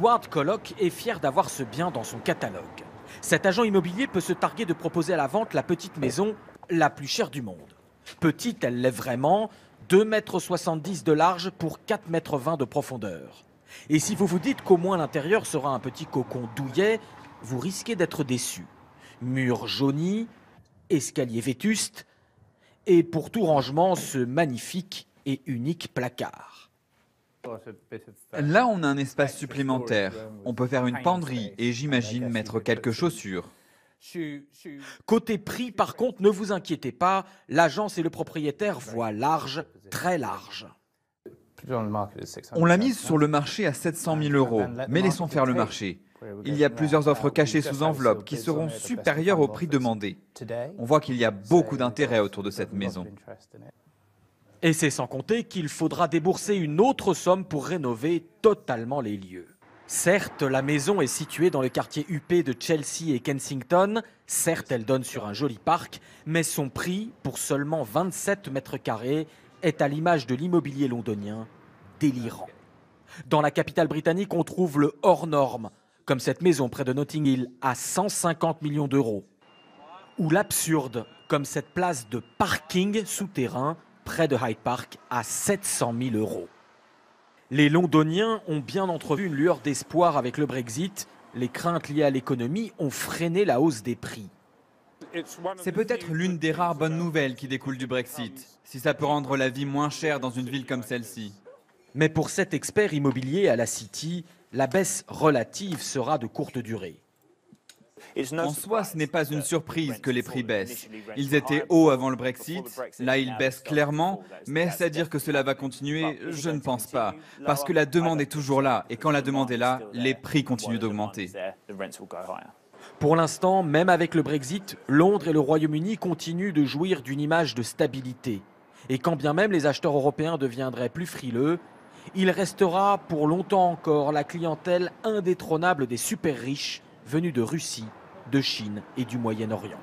Edward Collock est fier d'avoir ce bien dans son catalogue. Cet agent immobilier peut se targuer de proposer à la vente la petite maison la plus chère du monde. Petite, elle l'est vraiment, 2,70 m de large pour 4,20 m de profondeur. Et si vous vous dites qu'au moins l'intérieur sera un petit cocon douillet, vous risquez d'être déçu. Murs jaunis, escalier vétuste, et pour tout rangement, ce magnifique et unique placard. Là, on a un espace supplémentaire. On peut faire une penderie et j'imagine mettre quelques chaussures. Côté prix, par contre, ne vous inquiétez pas, l'agence et le propriétaire voient large, très large. On l'a mise sur le marché à 700 000 €, mais laissons faire le marché. Il y a plusieurs offres cachées sous enveloppe qui seront supérieures au prix demandé. On voit qu'il y a beaucoup d'intérêt autour de cette maison. Et c'est sans compter qu'il faudra débourser une autre somme pour rénover totalement les lieux. Certes, la maison est située dans le quartier huppé de Chelsea et Kensington. Certes, elle donne sur un joli parc, mais son prix, pour seulement 27 mètres carrés, est à l'image de l'immobilier londonien, délirant. Dans la capitale britannique, on trouve le hors norme, comme cette maison près de Notting Hill, à 150 millions d'euros. Ou l'absurde, comme cette place de parking souterrain près de Hyde Park, à 700 000 €. Les Londoniens ont bien entrevu une lueur d'espoir avec le Brexit. Les craintes liées à l'économie ont freiné la hausse des prix. C'est peut-être l'une des rares bonnes nouvelles qui découlent du Brexit, si ça peut rendre la vie moins chère dans une ville comme celle-ci. Mais pour cet expert immobilier à la City, la baisse relative sera de courte durée. En soi, ce n'est pas une surprise que les prix baissent. Ils étaient hauts avant le Brexit, là ils baissent clairement, mais est-ce à dire que cela va continuer? Je ne pense pas, parce que la demande est toujours là, et quand la demande est là, les prix continuent d'augmenter. Pour l'instant, même avec le Brexit, Londres et le Royaume-Uni continuent de jouir d'une image de stabilité. Et quand bien même les acheteurs européens deviendraient plus frileux, il restera pour longtemps encore la clientèle indétrônable des super riches venus de Russie, de Chine et du Moyen-Orient.